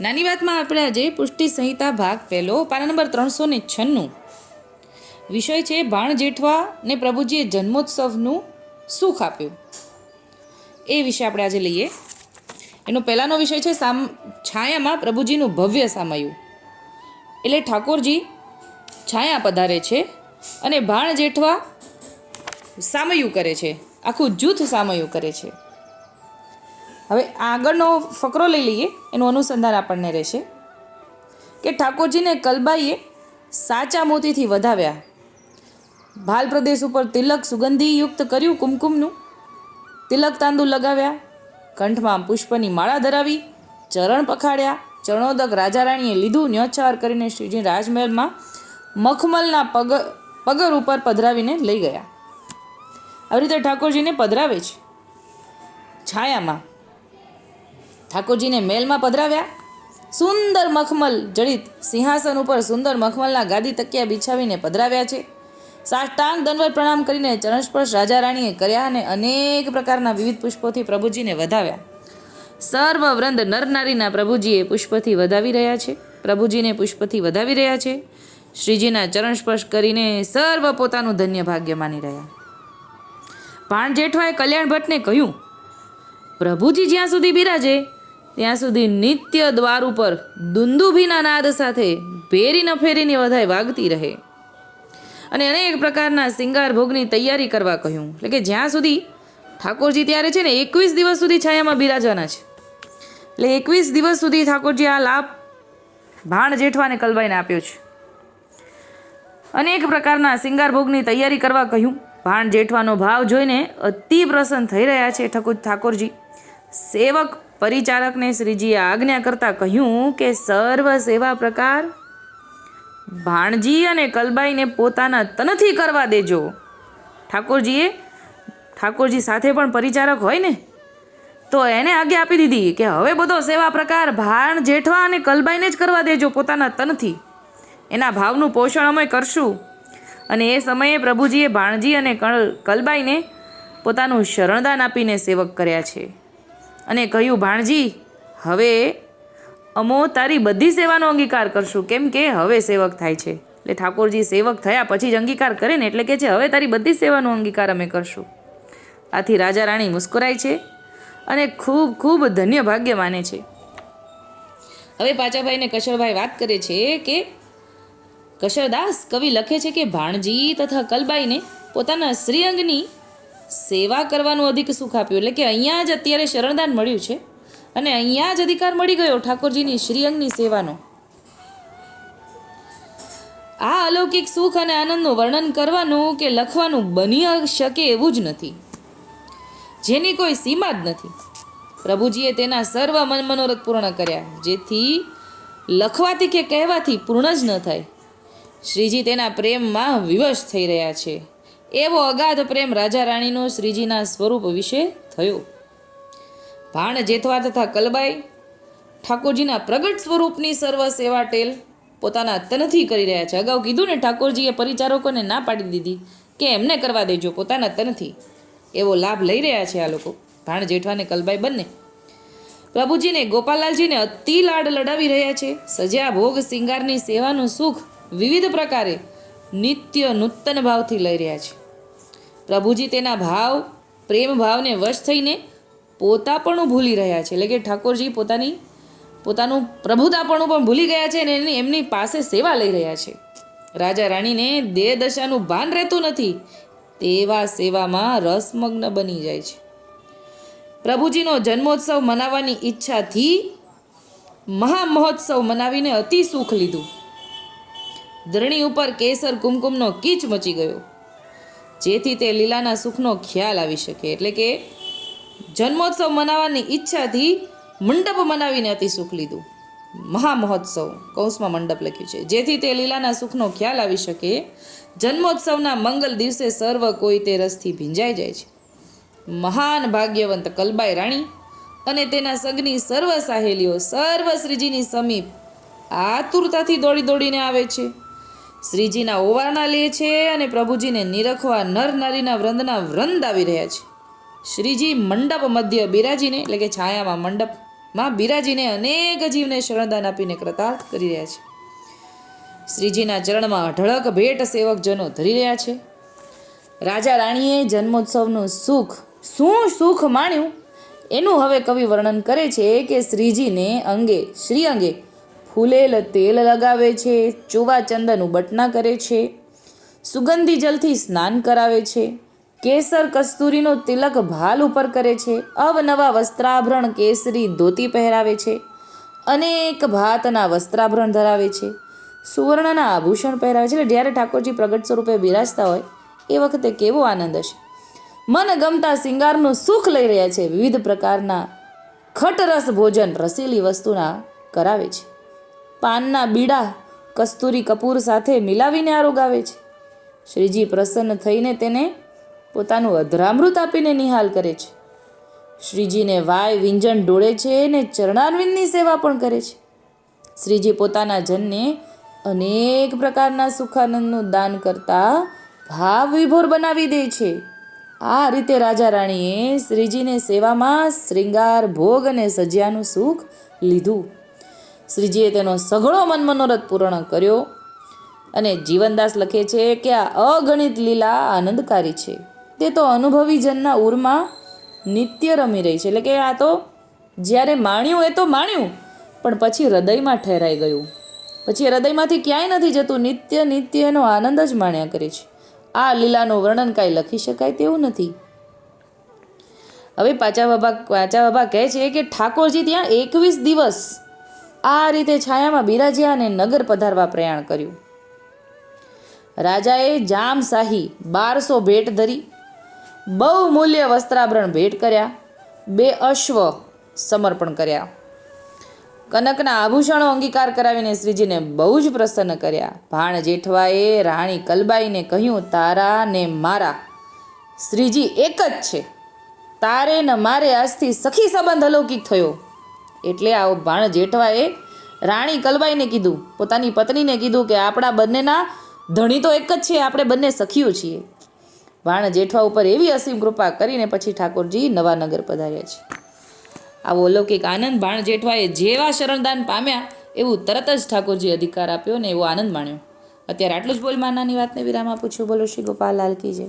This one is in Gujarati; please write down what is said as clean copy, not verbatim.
નાની વાતમાં આપણે આજે પુષ્ટિ સંહિતા ભાગ પહેલો પાના નંબર 396 વિષય છે ભાણ જેઠવા ને પ્રભુજીએ જન્મોત્સવનું સુખ આપ્યું એ વિશે આપણે આજે લઈએ. એનો પહેલાનો વિષય છે છાયામાં પ્રભુજીનું ભવ્ય સામયું. એટલે ઠાકોરજી છાયા પધારે છે અને ભાણ જેઠવા સામયું કરે છે, આખું જૂથ સામયું કરે છે. હવે આગળનો ફકરો લઈ લઈએ, એનું અનુસંધાન આપણને રહેશે કે ઠાકોરજીને કલબાઈએ સાચા મોતીથી વધાવ્યા, ભાલ પ્રદેશ ઉપર તિલક સુગંધીયુક્ત કર્યું, કુમકુમનું તિલક તાંદુ લગાવ્યા, કંઠમાં પુષ્પની માળા ધરાવી, ચરણ પખાડ્યા, ચરણોદક રાજા રાણીએ લીધું, ન્યોચ્છાર કરીને શ્રીજી રાજમહેલમાં મખમલના પગર ઉપર પધરાવીને લઈ ગયા. આવી રીતે ઠાકોરજીને પધરાવે છે. છાયામાં ઠાકોરજીને મહેલમાં પધરાવ્યા, સુંદર મખમલ જડિત સિંહાસન ઉપર સુંદર મખમલના ગાદી તકિયા બિછાવીને પધરાવ્યા છે. સાષ્ટાંગ દંડવત પ્રણામ કરીને ચરણસ્પર્શ રાજા રાણીએ કર્યા અને અનેક પ્રકારના વિવિધ પુષ્પોથી પ્રભુજીને વધાવ્યા. સર્વ વૃંદ નર નારીના પ્રભુજીએ પુષ્પથી વધાવી રહ્યા છે, પ્રભુજીને પુષ્પથી વધાવી રહ્યા છે. શ્રીજીના ચરણ સ્પર્શ કરીને સર્વ પોતાનું ધન્ય ભાગ્ય માની રહ્યા. ભાણ જેઠવાએ કલ્યાણ ભટ્ટને કહ્યું, પ્રભુજી જ્યાં સુધી બિરાજે ત્યાં સુધી નિત્ય દ્વાર ઉપર દુંદુભીના નાદ સાથે ભેરી નફેરીની વધાઈ વાગતી રહે અને અનેક પ્રકારના શિંગાર ભોગની તૈયારી કરવા કહ્યું. એટલે કે જ્યાં સુધી ઠાકોરજી ત્યારે છે ને 21 દિવસ સુધી છાયામાં બિરાજવાના છે. એટલે 21 દિવસ સુધી ઠાકોરજી આ લાભ ભાણ જેઠવાને કલબાઈને આપ્યો છે. અનેક પ્રકારના શિંગાર ભોગની તૈયારી કરવા કહ્યું. ભાણ જેઠવાનો ભાવ જોઈને અતિ પ્રસન્ન થઈ રહ્યા છે ઠાકોરજી. સેવક પરિચારકને શ્રીજીએ આજ્ઞા કરતા કહ્યું કે સર્વ સેવા પ્રકાર ભાણજી અને કલબાઈને પોતાના તનથી કરવા દેજો. ઠાકોરજી સાથે પણ પરિચારક હોય ને, તો એને આજ્ઞા આપી દીધી કે હવે બધો સેવા પ્રકાર ભાણ જેઠવા અને કલબાઈને જ કરવા દેજો પોતાના તનથી. એના ભાવનું પોષણ અમે કરશું. અને એ સમયે પ્રભુજીએ ભાણજી અને કલબાઈને પોતાનું શરણદાન આપીને સેવક કર્યા છે અને કહ્યું, ભાણજી હવે અમો તારી બધી સેવાનો અંગીકાર કરશું, કેમ કે હવે સેવક થાય છે. એટલે ઠાકોરજી સેવક થયા પછી જ અંગીકાર કરે ને, એટલે કે છે હવે તારી બધી સેવાનો અંગીકાર અમે કરશું. આથી રાજા રાણી મુસ્કરાય છે અને ખૂબ ખૂબ ધન્ય ભાગ્ય માને છે. હવે પાચાભાઈને કશરભાઈ વાત કરે છે કે કશરદાસ કવિ લખે છે કે ભાણજી તથા કલબાઈને પોતાના શ્રીઅંગની સેવા કરવાનું અધિક સુખ આપ્યું. એટલે કે અહીંયા જ અત્યારે શરણદાન મળ્યું છે અને અહીંયા જ અધિકાર મળી ગયો ઠાકોરજીની શ્રીઅંગની સેવાનો. આ અલૌકિક સુખ અને આનંદનું વર્ણન કરવાનું કે લખવાનું બની શકે એવું જ નથી, જેની કોઈ સીમા જ નથી. પ્રભુજીએ તેના સર્વ મનોરથ પૂર્ણ કર્યા, જેથી લખવાથી કે કહેવાથી પૂર્ણ જ ન થાય. શ્રીજી તેના પ્રેમમાં વિવશ થઈ રહ્યા છે. એવો અગાધ પ્રેમ રાજા રાણીનો શ્રીજીના સ્વરૂપ વિશે થયો. ભાણ જેઠવા તથા કલબાઈ ઠાકોરજીના પ્રગટ સ્વરૂપની સર્વ સેવા ટેલ પોતાના તનથી કરી રહ્યા છે. અગાઉ કીધું ને, ઠાકોરજીએ પરિચારકોને ના પાડી દીધી કે એમને કરવા દેજો પોતાના તનથી. એવો લાભ લઈ રહ્યા છે આ લોકો, ભાણ જેઠવા અને કલબાઈ બંને. પ્રભુજીને ગોપાલાલજીને અતિ લાડ લડાવી રહ્યા છે. સજ્યા ભોગ શિંગારની સેવાનું સુખ વિવિધ પ્રકારે નિત્ય નૂતન ભાવથી લઈ રહ્યા છે. પ્રભુજી તેના ભાવ પ્રેમ ભાવને વશ થઈને પોતાપણું ભૂલી રહ્યા છે. એટલે કે ઠાકોરજી પોતાનું પ્રભુતાપણું પણ ભૂલી ગયા છે અને એમની પાસે સેવા લઈ રહ્યા છે. રાજા રાણીને દેહ દશાનું ભાન રહેતું નથી, તેવા સેવામાં રસમગ્ન બની જાય છે. પ્રભુજીનો જન્મોત્સવ મનાવવાની ઈચ્છાથી મહામહોત્સવ મનાવીને અતિ સુખ લીધું. ધરણી ઉપર કેસર કુમકુમનો કીચ મચી ગયો, જેથી તે લીલાના સુખનો ખ્યાલ આવી શકે. એટલે કે જન્મોત્સવ મનાવવાની ઈચ્છાથી મંડપ મનાવીને અતિ સુખ લીધું. મહામહોત્સવ કૌંસમાં મંડપ લખ્યું છે, જેથી તે લીલાના સુખનો ખ્યાલ આવી શકે. જન્મોત્સવના મંગલ દિવસે સર્વ કોઈ તે રસથી ભીંજાઈ જાય છે. મહાન ભાગ્યવંત કલબાઈ રાણી અને તેના સંગની સર્વ સાહેલીઓ સર્વ શ્રીજીની સમીપ આતુરતાથી દોડી દોડીને આવે છે. શ્રીજીના ઓવારણા લે છે અને પ્રભુજીને નિરખવા નર નારીના વૃંદ આવી રહ્યા છે. શ્રીજી મંડપ મધ્ય બિરાજીને, એટલે કે છાયામાં મંડપ માં બિરાજીને અનેક જીવને શરણદાન આપીને કૃતાર્થ કરી રહ્યા છે. શ્રીજીના ચરણમાં અઢળક ભેટ સેવકજનો ધરી રહ્યા છે. રાજા રાણીએ જન્મોત્સવનું શું સુખ માણ્યું એનું હવે કવિ વર્ણન કરે છે કે શ્રીજીને શ્રી અંગે ફૂલેલ તેલ લગાવે છે, ચોવા ચંદન બટના કરે છે, સુગંધી જલથી સ્નાન કરાવે છે, કેસર કસ્તુરીનો તિલક ભાલ ઉપર કરે છે, અવનવા વસ્ત્રાભરણ કેસરી ધોતી પહેરાવે છે, અનેક ભાતના વસ્ત્રાભરણ ધરાવે છે, સુવર્ણના આભૂષણ પહેરાવે છે. એટલે જ્યારે ઠાકોરજી પ્રગટ સ્વરૂપે બિરાજતા હોય એ વખતે કેવો આનંદ હશે. મન ગમતા શિંગારનું સુખ લઈ રહ્યા છે. વિવિધ પ્રકારના ખટરસ ભોજન રસીલી વસ્તુના કરાવે છે. પાનના બીડા કસ્તુરી કપૂર સાથે મિલાવીને આરોગાવે છે. શ્રીજી પ્રસન્ન થઈને તેને પોતાનું અધરામૃત આપીને નિહાલ કરે છે. શ્રીજીને વાય વિંજણ ડોળે છે ને ચરણારવિંદની સેવા પણ કરે છે. શ્રીજી પોતાના જનને અનેક પ્રકારના સુખાનંદનું દાન કરતા ભાવ વિભોર બનાવી દે છે. આ રીતે રાજા રાણીએ શ્રીજીને સેવામાં શ્રૃંગાર ભોગ અને સજ્યાનું સુખ લીધું. શ્રીજીએ તેનો સઘળો મનોરથ પૂર્ણ કર્યો. અને જીવનદાસ લખે છે કે આ અગણિત લીલા આનંદકારી છે. તે તો અનુભવી જનના ઉરમાં નિત્ય રમી રહી છે. એટલે કે આ તો જ્યારે માણ્યું એ તો માણ્યું, પણ પછી હૃદયમાં ઠેરાઈ ગયું. પછી હૃદયમાંથી ક્યાંય નથી જતું. નિત્ય એનો આનંદ જ માણ્યા કરે છે. આ લીલાનું વર્ણન કાંઈ લખી શકાય તેવું નથી. હવે પાચા બાબા કહે છે કે ઠાકોરજી ત્યાં 21 દિવસ આ રીતે છાયામાં બિરાજ્યા અને નગર પધારવા પ્રયાણ કર્યું. રાજાએ જામશાહી 1200 ભેટ ધરી, બહુમૂલ્ય વસ્ત્રાભરણ ભેટ કર્યા, 2 અશ્વ સમર્પણ કર્યા, કનકના આભૂષણો અંગીકાર કરાવીને શ્રીજીને બહુ જ પ્રસન્ન કર્યા. ભાણ જેઠવાએ રાણી કલબાઈને કહ્યું, તારા ને મારા શ્રીજી એક જ છે, તારે ને મારે આજથી સખી સંબંધ અલૌકિક થયો. એટલે આ ભાણ જેઠવાએ રાણી કલબાઈને કીધું, પોતાની પત્નીને કીધું કે આપણા બંનેના ધણી તો એક જ છે, આપણે બંને સખીઓ છીએ. ભાણ જેઠવા ઉપર એવી અસીમ કૃપા કરીને પછી ઠાકોરજી નવાનગર પધાર્યા છે. આવો અલૌકિક આનંદ ભાણ જેઠવાએ જેવા શરણદાન પામ્યા એવું તરત જ ઠાકોરજી અધિકાર આપ્યો ને એવો આનંદ માણ્યો. અત્યારે આટલું જ બોલ નાની વાતને વિરામ આપું છું. બોલો શ્રી ગોપાલ લાલ કી જય.